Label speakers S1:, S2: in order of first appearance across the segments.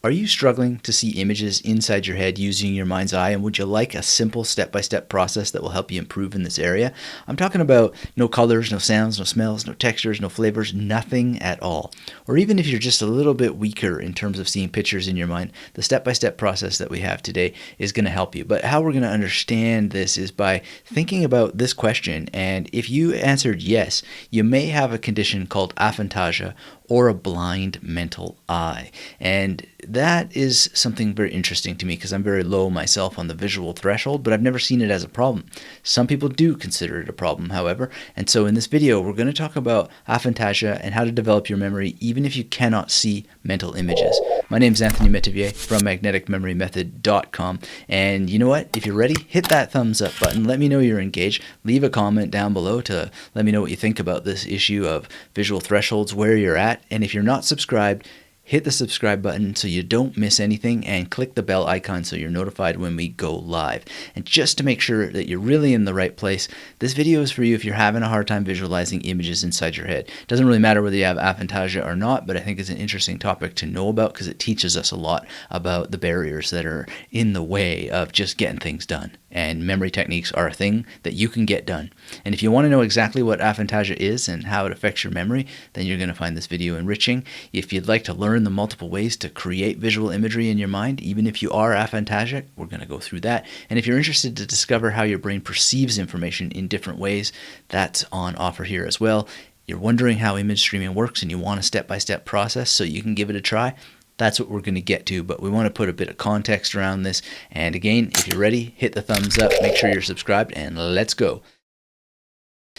S1: Are you struggling to see images inside your head using your mind's eye, and would you like a simple step-by-step process that will help you improve in this area? I'm talking about no colors, no sounds, no smells, no textures, no flavors, nothing at all. Or even if you're just a little bit weaker in terms of seeing pictures in your mind, the step-by-step process that we have today is going to help you. But how we're going to understand this is by thinking about this question, and if you answered yes, you may have a condition called aphantasia, or a blind mental eye. And that is something very interesting to me because I'm very low myself on the visual threshold, but I've never seen it as a problem. Some people do consider it a problem, however, and so in this video we're going to talk about aphantasia and how to develop your memory even if you cannot see mental images. My name is Anthony Metivier from magneticmemorymethod.com, and you know what? If you're ready, hit that thumbs up button. Let me know you're engaged. Leave a comment down below to let me know what you think about this issue of visual thresholds, where you're at. And if you're not subscribed, hit the subscribe button so you don't miss anything, and click the bell icon so you're notified when we go live. And just to make sure that you're really in the right place, this video is for you if you're having a hard time visualizing images inside your head. It doesn't really matter whether you have aphantasia or not, but I think it's an interesting topic to know about because it teaches us a lot about the barriers that are in the way of just getting things done. And memory techniques are a thing that you can get done. And if you want to know exactly what aphantasia is and how it affects your memory, then you're going to find this video enriching. If you'd like to learn the multiple ways to create visual imagery in your mind, even if you are aphantasic, we're going to go through that. And if you're interested to discover how your brain perceives information in different ways, that's on offer here as well. You're wondering how image streaming works and you want a step-by-step process so you can give it a try, that's what we're going to get to, but we want to put a bit of context around this. And again, if you're ready, hit the thumbs up, make sure you're subscribed, and let's go.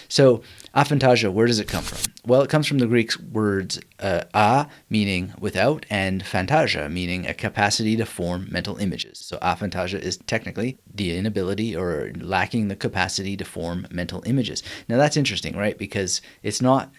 S1: So, aphantasia, where does it come from? Well, it comes from the Greek words meaning without, and phantasia, meaning a capacity to form mental images. So aphantasia is technically the inability or lacking the capacity to form mental images. Now that's interesting, right? Because it's not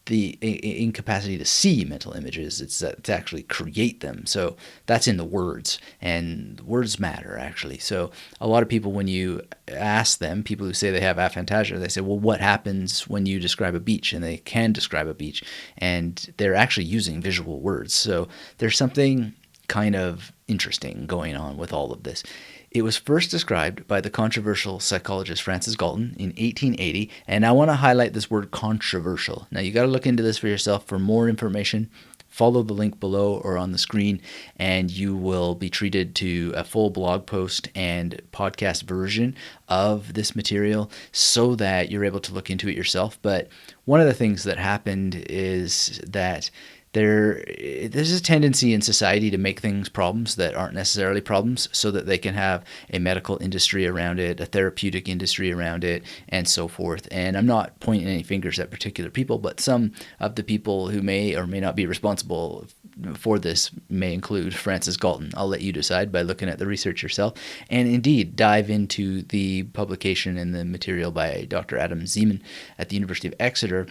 S1: the incapacity to see mental images, it's to actually create them. So that's in the words, and words matter actually. So a lot of people, when you ask them, people who say they have aphantasia, they say, well, what happens when you describe a beach? And they can describe a beach, and they're actually using visual words. So there's something kind of interesting going on with all of this. It was first described by the controversial psychologist Francis Galton in 1880, and I want to highlight this word controversial. Now you got to look into this for yourself. For more information, follow the link below or on the screen, and you will be treated to a full blog post and podcast version of this material so that you're able to look into it yourself. But one of the things that happened is that there's a tendency in society to make things problems that aren't necessarily problems so that they can have a medical industry around it, a therapeutic industry around it, and so forth. And I'm not pointing any fingers at particular people, but some of the people who may or may not be responsible for this may include Francis Galton. I'll let you decide by looking at the research yourself. And indeed, dive into the publication and the material by Dr. Adam Zeman at the University of Exeter.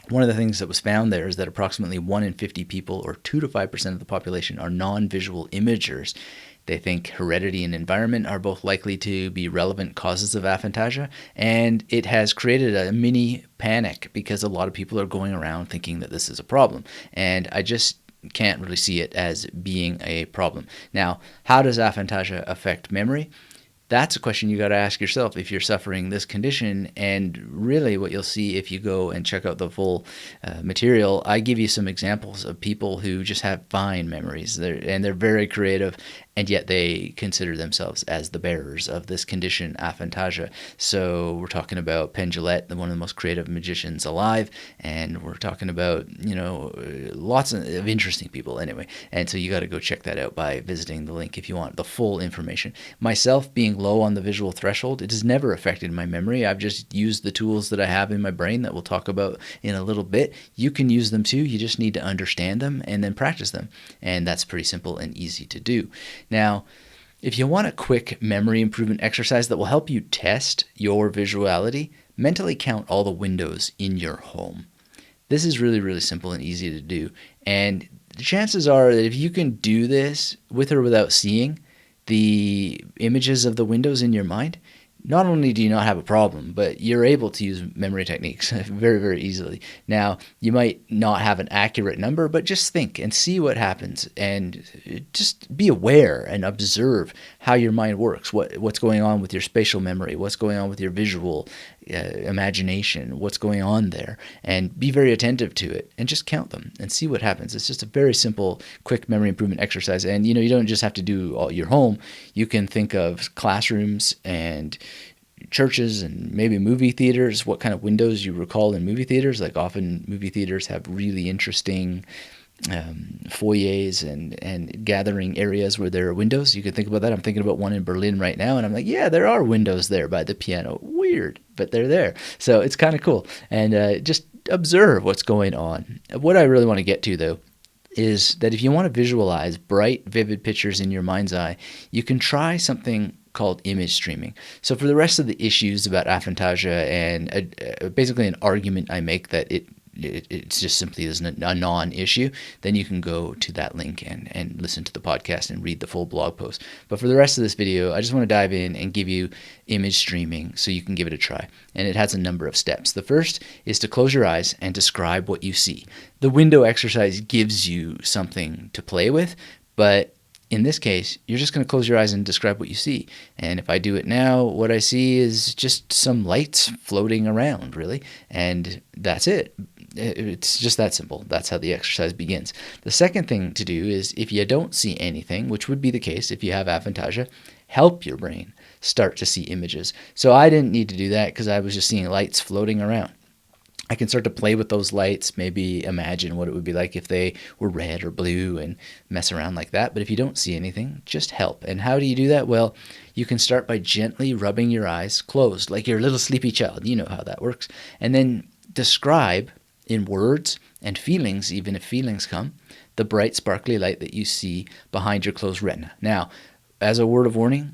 S1: One of the things that was found there is that approximately 1 in 50 people, or 2 to 5% of the population, are non-visual imagers. They think heredity and environment are both likely to be relevant causes of aphantasia, and it has created a mini panic because a lot of people are going around thinking that this is a problem. And I just can't really see it as being a problem. Now, how does aphantasia affect memory? That's a question you got to ask yourself if you're suffering this condition. And really what you'll see if you go and check out the full material, I give you some examples of people who just have fine memories, they're very creative, and yet they consider themselves as the bearers of this condition, aphantasia. So we're talking about Penn Jillette, one of the most creative magicians alive, and we're talking about, lots of interesting people anyway. And so you got to go check that out by visiting the link if you want the full information. Myself, being low on the visual threshold, it has never affected my memory. I've just used the tools that I have in my brain that we'll talk about in a little bit. You can use them too. You just need to understand them and then practice them. And that's pretty simple and easy to do. Now, if you want a quick memory improvement exercise that will help you test your visuality, mentally count all the windows in your home. This is really, really simple and easy to do. And the chances are that if you can do this with or without seeing the images of the windows in your mind, not only do you not have a problem, but you're able to use memory techniques very, very easily. Now, you might not have an accurate number, but just think and see what happens, and just be aware and observe how your mind works, what's going on with your spatial memory, what's going on with your visual imagination, what's going on there, and be very attentive to it, and just count them and see what happens. It's just a very simple, quick memory improvement exercise. And you don't just have to do all your home. You can think of classrooms and churches and maybe movie theaters, what kind of windows you recall in movie theaters. Like often movie theaters have really interesting foyers and gathering areas where there are windows. You can think about that. I'm thinking about one in Berlin right now, and I'm like, yeah, there are windows there by the piano. Weird, but they're there. So it's kind of cool. And just observe what's going on. What I really want to get to, though, is that if you want to visualize bright, vivid pictures in your mind's eye, you can try something called image streaming. So for the rest of the issues about aphantasia and basically an argument I make that it's just simply is a non-issue, then you can go to that link and listen to the podcast and read the full blog post. But for the rest of this video, I just want to dive in and give you image streaming so you can give it a try. And it has a number of steps. The first is to close your eyes and describe what you see. The window exercise gives you something to play with, but in this case, you're just going to close your eyes and describe what you see. And if I do it now, what I see is just some lights floating around, really. And that's it. It's just that simple. That's how the exercise begins. The second thing to do is, if you don't see anything, which would be the case if you have aphantasia, help your brain start to see images. So I didn't need to do that because I was just seeing lights floating around. I can start to play with those lights, maybe imagine what it would be like if they were red or blue and mess around like that. But if you don't see anything, just help. And how do you do that? Well, you can start by gently rubbing your eyes closed, like you're a little sleepy child. You know how that works. And then describe in words and feelings, even if feelings come, the bright, sparkly light that you see behind your closed retina. Now, as a word of warning,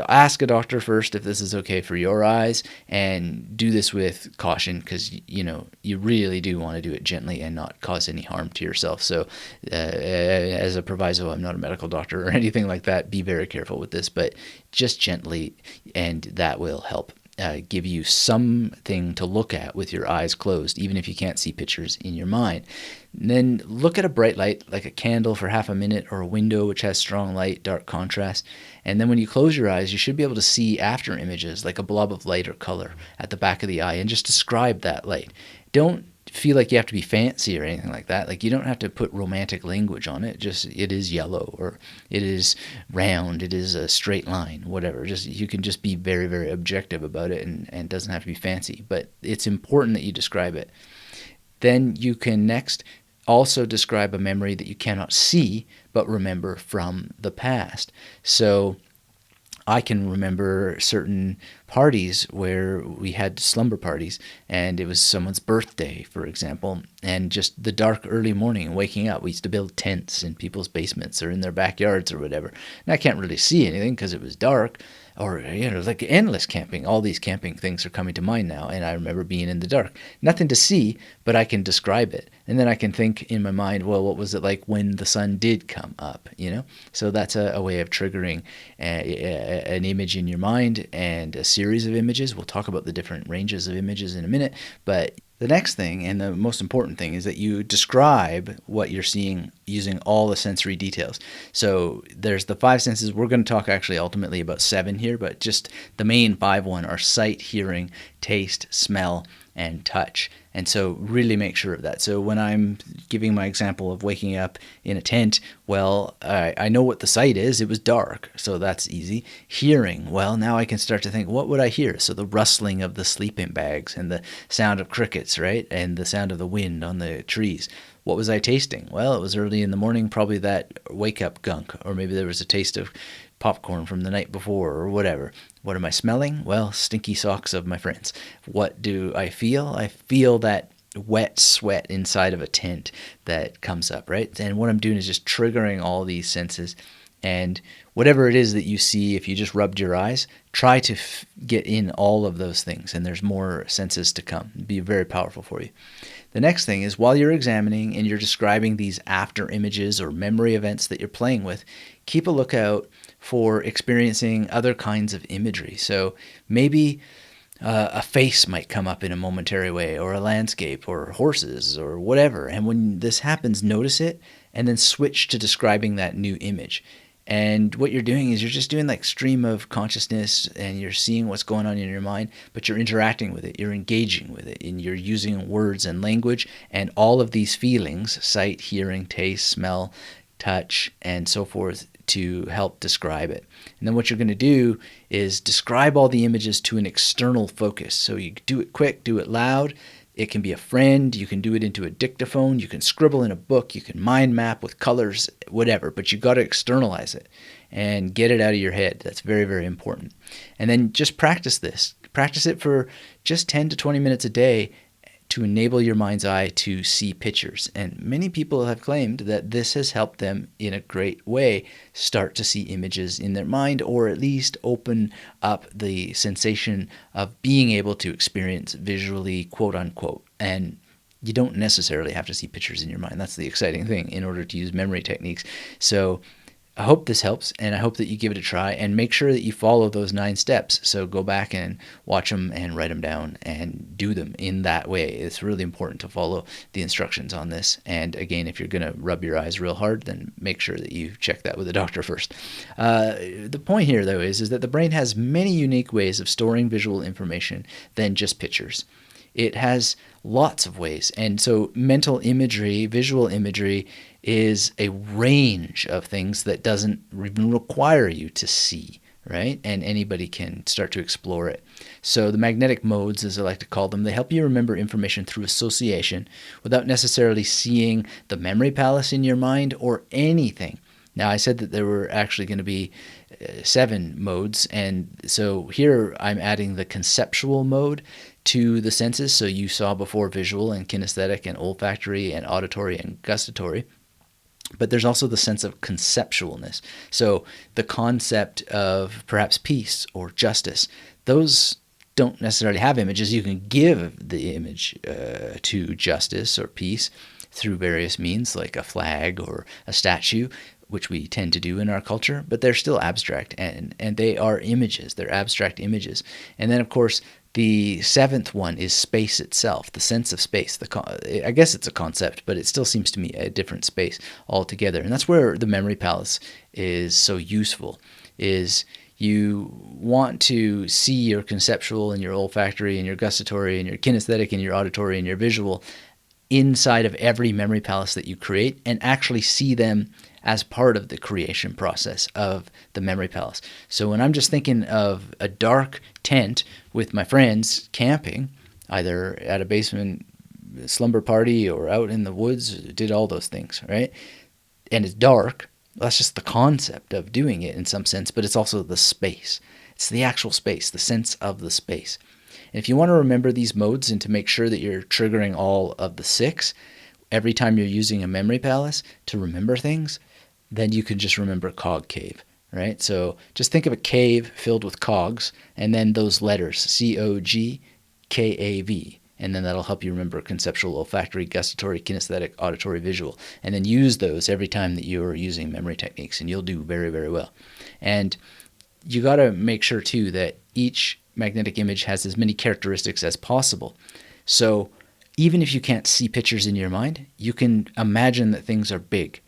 S1: ask a doctor first if this is okay for your eyes, and do this with caution because, you really do want to do it gently and not cause any harm to yourself. So as a proviso, I'm not a medical doctor or anything like that. Be very careful with this, but just gently, and that will help. Give you something to look at with your eyes closed, even if you can't see pictures in your mind. And then look at a bright light, like a candle for half a minute, or a window which has strong light, dark contrast. And then when you close your eyes, you should be able to see after images, like a blob of light or color at the back of the eye, and just describe that light. Don't feel like you have to be fancy or anything like that. Like, you don't have to put romantic language on it. Just, it is yellow, or it is round, it is a straight line, whatever. Just, you can just be very, very objective about it, and it doesn't have to be fancy, but it's important that you describe it. Then you can next also describe a memory that you cannot see but remember from the past. So I can remember certain parties where we had slumber parties, and it was someone's birthday, for example, and just the dark early morning and waking up. We used to build tents in people's basements or in their backyards or whatever. And I can't really see anything because it was dark, or, like endless camping. All these camping things are coming to mind now, and I remember being in the dark. Nothing to see, but I can describe it. And then I can think in my mind, well, what was it like when the sun did come up, So that's a way of triggering an image in your mind and a series of images. We'll talk about the different ranges of images in a minute, but the next thing, and the most important thing, is that you describe what you're seeing using all the sensory details. So there's the 5 senses. We're going to talk actually ultimately about 7 here, but just the main 5 are sight, hearing, taste, smell, and touch. And so really make sure of that. So when I'm giving my example of waking up in a tent, well, I know what the sight is. It was dark, so that's easy. Hearing, well, now I can start to think, what would I hear? So the rustling of the sleeping bags and the sound of crickets, right? And the sound of the wind on the trees. What was I tasting? Well, it was early in the morning, probably that wake-up gunk, or maybe there was a taste of popcorn from the night before or whatever. What am I smelling? Well, stinky socks of my friends. What do I feel? I feel that wet sweat inside of a tent that comes up, right? And what I'm doing is just triggering all these senses. And whatever it is that you see, if you just rubbed your eyes, try to get in all of those things. And there's more senses to come. It'd be very powerful for you. The next thing is, while you're examining and you're describing these after images or memory events that you're playing with, keep a lookout for experiencing other kinds of imagery. So maybe a face might come up in a momentary way, or a landscape, or horses, or whatever. And when this happens, notice it and then switch to describing that new image. And what you're doing is you're just doing like stream of consciousness, and you're seeing what's going on in your mind, but you're interacting with it, you're engaging with it, and you're using words and language and all of these feelings, sight, hearing, taste, smell, touch, and so forth, to help describe it. And then what you're going to do is describe all the images to an external focus. So you do it quick, do it loud. It can be a friend, you can do it into a dictaphone, you can scribble in a book, you can mind map with colors, whatever, but you got to externalize it and get it out of your head. That's very, very important. And then just practice this. Practice it for just 10 to 20 minutes a day to enable your mind's eye to see pictures. And many people have claimed that this has helped them in a great way start to see images in their mind, or at least open up the sensation of being able to experience visually, quote unquote. And you don't necessarily have to see pictures in your mind. That's the exciting thing in order to use memory techniques. So I hope this helps, and I hope that you give it a try, and make sure that you follow those 9 steps. So go back and watch them and write them down and do them in that way. It's really important to follow the instructions on this. And again, if you're going to rub your eyes real hard, then make sure that you check that with a doctor first. The point here, though, is that the brain has many unique ways of storing visual information than just pictures. It has lots of ways. And so mental imagery, visual imagery, is a range of things that doesn't even require you to see, right? And anybody can start to explore it. So the magnetic modes, as I like to call them, they help you remember information through association without necessarily seeing the memory palace in your mind or anything. Now, I said that there were actually going to be 7 modes, and so here I'm adding the conceptual mode to the senses. So you saw before visual and kinesthetic and olfactory and auditory and gustatory. But there's also the sense of conceptualness. So the concept of perhaps peace or justice, those don't necessarily have images. You can give the image to justice or peace through various means, like a flag or a statue, which we tend to do in our culture, but they're still abstract, and they are images. They're abstract images. And then, of course, the 7th one is space itself, the sense of space. I guess it's a concept, but it still seems to me a different space altogether. And that's where the memory palace is so useful, is you want to see your conceptual and your olfactory and your gustatory and your kinesthetic and your auditory and your visual inside of every memory palace that you create, and actually see them as part of the creation process of the memory palace. So when I'm just thinking of a dark tent with my friends camping, either at a basement slumber party or out in the woods, did all those things, right? And it's dark, that's just the concept of doing it in some sense, but it's also the space. It's the actual space, the sense of the space. And if you want to remember these modes and to make sure that you're triggering all of the 6 every time you're using a memory palace to remember things, then you can just remember cog cave, right? So just think of a cave filled with cogs, and then those letters, COGKAV, and then that'll help you remember conceptual, olfactory, gustatory, kinesthetic, auditory, visual, and then use those every time that you're using memory techniques, and you'll do very, very well. And you got to make sure, too, that each magnetic image has as many characteristics as possible. So even if you can't see pictures in your mind, you can imagine that things are big.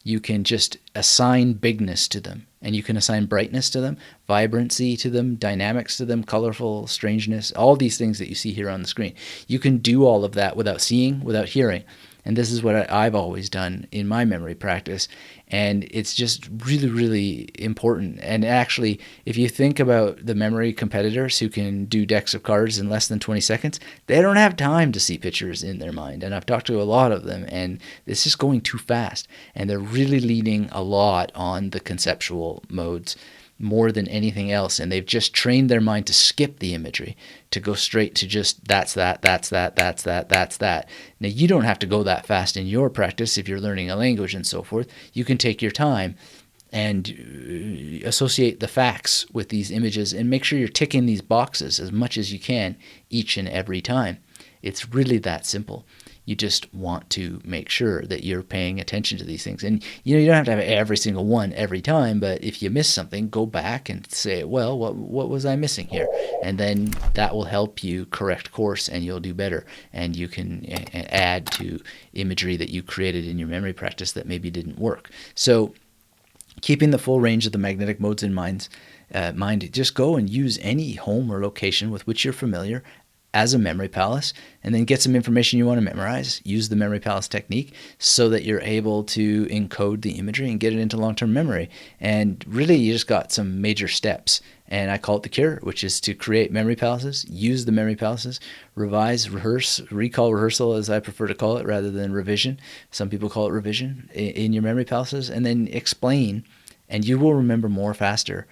S1: You can just assign bigness to them, and you can assign brightness to them, vibrancy to them, dynamics to them, colorful, strangeness, all these things that you see here on the screen. You can do all of that without seeing, without hearing. And this is what I've always done in my memory practice. And it's just really, really important. And actually, if you think about the memory competitors who can do decks of cards in less than 20 seconds, they don't have time to see pictures in their mind. And I've talked to a lot of them, and it's just going too fast. And they're really leaning a lot on the conceptual modes more than anything else, and they've just trained their mind to skip the imagery, to go straight to just that's that, that's that, that's that, that's that. Now, you don't have to go that fast in your practice if you're learning a language and so forth. You can take your time and associate the facts with these images and make sure you're ticking these boxes as much as you can each and every time. It's really that simple. You just want to make sure that you're paying attention to these things. And you don't have to have every single one every time, but if you miss something, go back and say, well, what was I missing here? And then that will help you correct course, and you'll do better. And you can add to imagery that you created in your memory practice that maybe didn't work. So keeping the full range of the magnetic modes in mind, just go and use any home or location with which you're familiar as a memory palace, and then get some information you want to memorize. Use the memory palace technique so that you're able to encode the imagery and get it into long-term memory. And really, you just got some major steps. And I call it the cure, which is to create memory palaces, use the memory palaces, revise, rehearse, recall, rehearsal, as I prefer to call it, rather than revision. Some people call it revision in your memory palaces, and then explain, and you will remember more faster,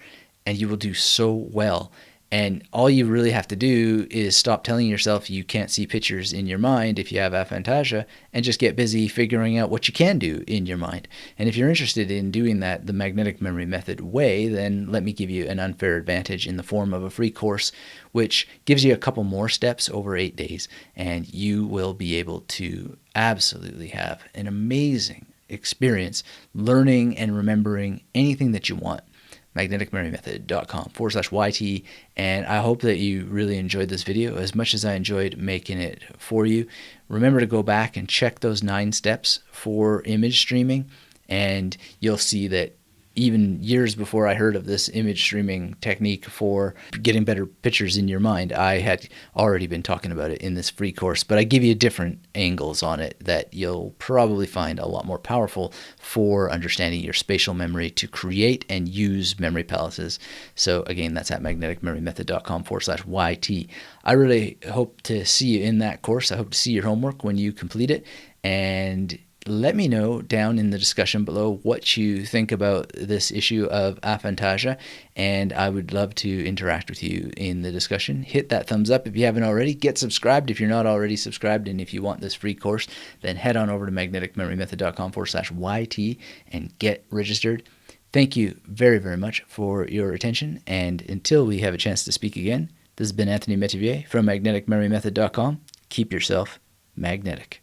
S1: and you will do so well. And all you really have to do is stop telling yourself you can't see pictures in your mind if you have aphantasia, and just get busy figuring out what you can do in your mind. And if you're interested in doing that the magnetic memory method way, then let me give you an unfair advantage in the form of a free course, which gives you a couple more steps over 8 days, and you will be able to absolutely have an amazing experience learning and remembering anything that you want. magneticmemorymethod.com/YT, and I hope that you really enjoyed this video as much as I enjoyed making it for you. Remember to go back and check those 9 steps for image streaming, and you'll see that even years before I heard of this image streaming technique for getting better pictures in your mind, I had already been talking about it in this free course, but I give you different angles on it that you'll probably find a lot more powerful for understanding your spatial memory to create and use memory palaces. So again, that's at magneticmemorymethod.com/YT. I really hope to see you in that course. I hope to see your homework when you complete it, and let me know down in the discussion below what you think about this issue of aphantasia, and I would love to interact with you in the discussion. Hit that thumbs up if you haven't already. Get subscribed if you're not already subscribed, and if you want this free course, then head on over to magneticmemorymethod.com/YT and get registered. Thank you very, very much for your attention, and until we have a chance to speak again, this has been Anthony Metivier from magneticmemorymethod.com. Keep yourself magnetic.